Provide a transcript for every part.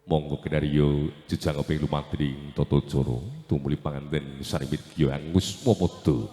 Monggo kinarya jejangoping lumatring tata cara tumuli panganten sarimit giya angus momodo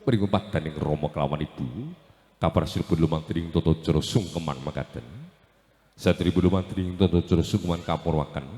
mriku padaning Rama kelawan Ibu kaprasilipun lumatring tata cara sungkeman makaten satripun lumatring tata cara sungkeman kapurwaken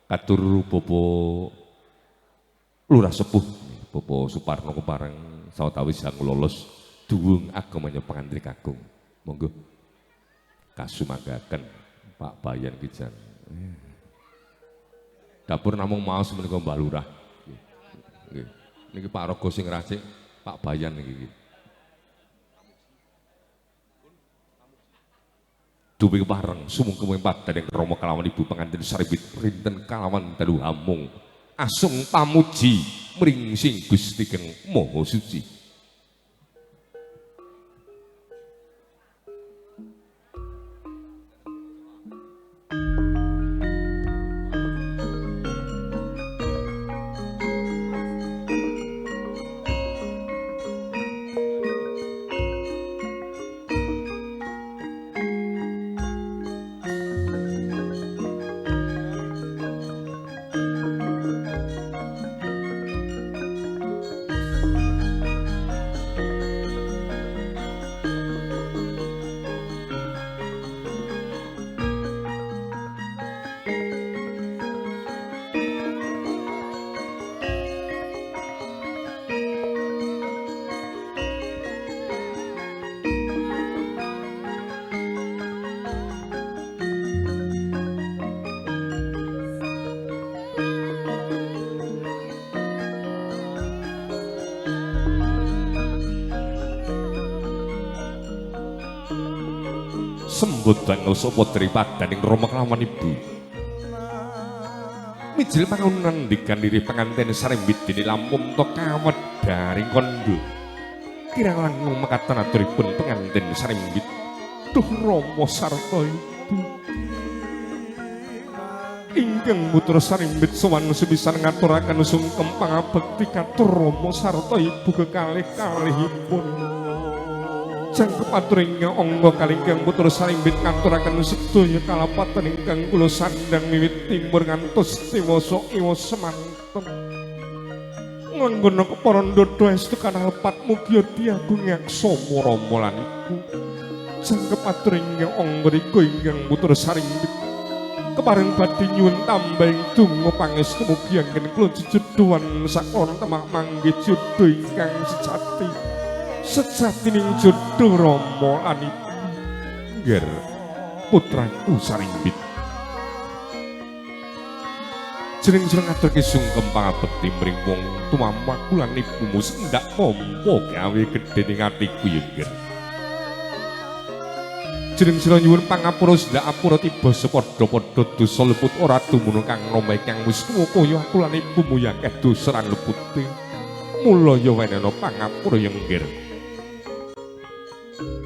katur Bapak Lurah Sepuh Bapak Suparno kepareng sawetawis sang lolos duwung agamanya pangantri kakung monggo kasumanggaken Pak Bayan Kijan dapur namung maos menika Mbah Lurah. Nggih. Niki Pak Rogo sing racik, Pak Bayan niki. Dupi pareng sumungkem padaning Rama kelawan Ibu panganten saribit rinten kalawan dalu hamung. Asung pamuji mring sing Gusti Kang Maha Suci. Sembut dangu sapa dripadaning Rama kelawan Ibu. Mijil pangunan dikaniri penganten sarembit dene lampung to kawedaring kondo. Kirang langkung mekaten aturipun penganten sarembit. Duh Rama sarta Ibu. Ingkang putra sarembit sowan sepisan ngaturaken sungkem pangabekti katur Rama sarta Ibu kekalih-kalihipun. Jangkep aturing angga kalingkang putra sarembit ngaturaken sedaya kalapatan ingkang kula sandhang wiwit timur ngantos dewasa iwa semanten. Nganggona kepara ndodho estu kanalepat mugi diagung yaksama Rama lan Ibu. Jangkep aturing angga rika ingkang putra sarembit kepareng badhe nyuwun tambahing donga pangestu mugi anggen kula jejedhuan sakon temak manggih jodho ingkang sejati. Sejatining jodoh Rama lan Ibu ngger putraku sarembit jeneng-jeneng aturke sungkem pangabekti mring wong tumawaku lan ibumu sendak nampa gawe gedhe ning atiku ya ngger jeneng-jeneng nyuwun pangapura sendak apura tiba sepadha-padha dosa luput ora dumunung kang rama kang wis tuwa kaya aku lan ibumu ya akeh dosa lan lupute mula ya wenehna pangapura ya ngger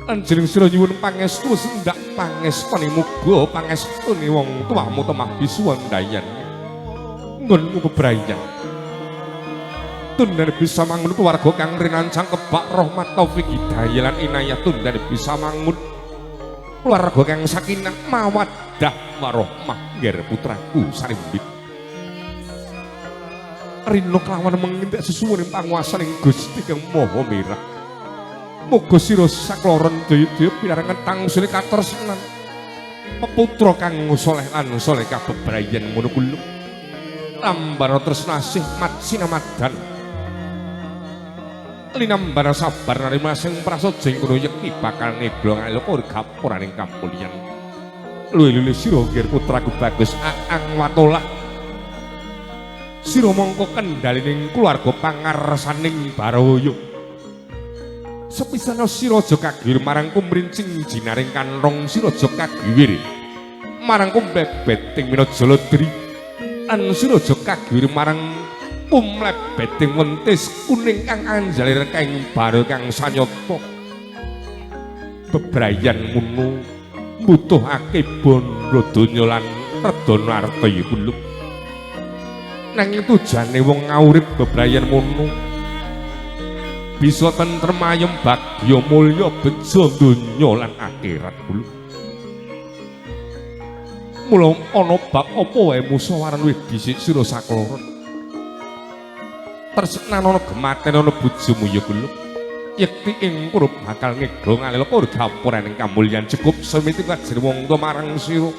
anjering sira nyuwun pangestu sendak pangestune muga pangestune wong tuamu temah bisu ndayan nggonmu bebrayan tundane bisa mangun keluarga kang rinancang kebak rahmat taufik hidayah lan inayah tundane bisa mangun keluarga kang sakinah mawaddah warahmah ngger putraku sarembit rino kelawan mengintik sesuwuning panguwasaning Gusti Kang Maha Mirah. Muga sira sakloron daya-daya pinarengan tangsule katresnan. Peputra kang saleh lan saleh kabebrayan ngono kuwi. Tambara tresnasih mat sinamadan. Linambara sabar narima sing prasaja ing kono yekti bakal nedha ngaloko gapuraning kamulyan. Luwi-luwi sira ngger putraku bagus Aang Watolah. Sira mangka kendhalining kulawarga pangarsaning Barawaya. Sepisana sira aja kagiwir marang kumrincing jinaring kanthong sira aja kagiwir marang kumlebeting Minajaladri lan sira aja kagiwir marang kumlebeting wentis kuning kang anjalir kang baro kang sanyata bebrayan ngono mbutuhake bondo donya lan redana arta ya kulo nanging tujane wong ngurip bebrayan ngono bisa tentrem ayem bagya mulya bejo donya lan akhirat kula Mula ana bab apa wae musyawarah wis dhisik sira sakloron. Tresnan ana gematen ana bojomu ya Guluk. Yekti ing purba bakal ngedha ngalila purgapuran ing kamulyan cukup semiti kajeng wong tuwa marang sira.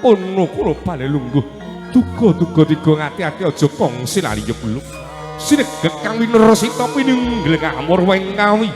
Ono kula bali lungguh. Duga-duga tiga ngati-ati aja kongsi lali ya Guluk. Sinegek kang winersita pinunggel ngamur weng kawi.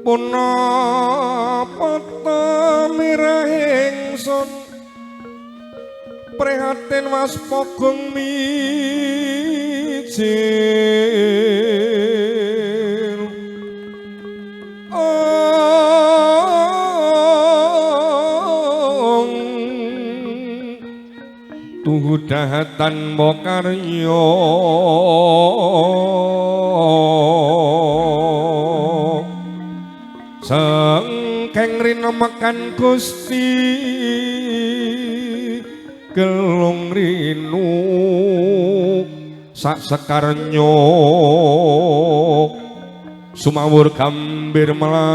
Punapa tamirahing sun prihatin was pogong mijil tuhu dahatan mokaryo sengkeng rina makan Gusti gelung rinu sak sekarnyo sumawur gambir melati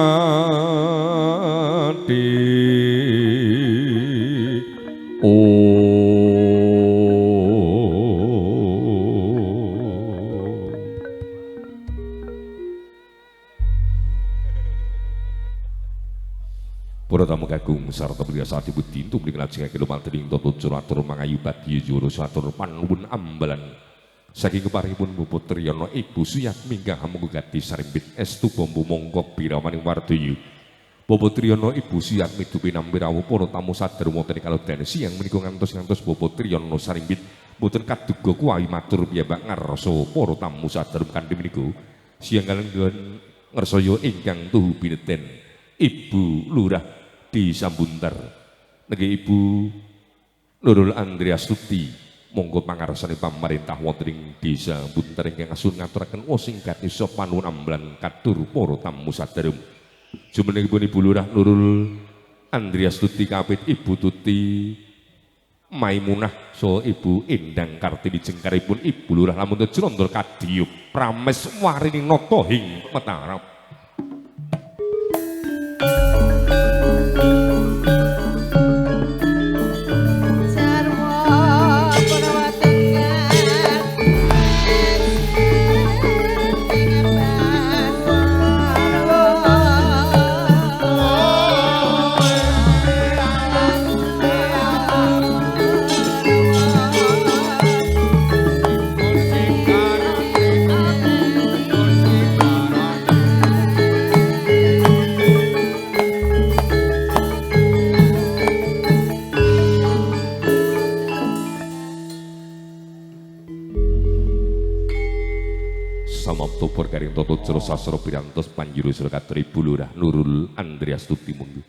para tamu kagung sarta biasa dibudi untuk dikelajengake lumantar ing toto curatur mangayu badya juru satur panuwun ambalan saking keparipun Bu Triyono Ibu Suyatmi ingkang hamugati sarimbit estu bombo mongkok birawaning wardoyo. Bu Triyono Ibu Suyatmi dupi nampi rawuh para tamu sadher wonten kalodhan siang menika ngantos-ngantos Bu Triyono sarimbit boten kaduga kuwi matur piyambak ngarsa para tamu sadher kanthi menika siang kalenggan ngersaya ingkang tuhu bineten Ibu Lurah di Sambuntar nggih Ibu Nurul Andriastuti monggo pangarsane pamarentah wonten ing Desa Buntar ingkang asun ngaturaken singkati panuwun ambalan katur para tamu sadherem jumenengipun Ibu Lurah Nurul Andriastuti kapit Ibu Tuti Maimunah so Ibu Endang Kartini jengkaripun Ibu Lurah lamun jrondol kadhiyup prames warini nata ing Mataram. samapta perkaring tata cara sastra pirantos panjuru sura katur Ibu Lurah Nurul Andreas Tuti monggo.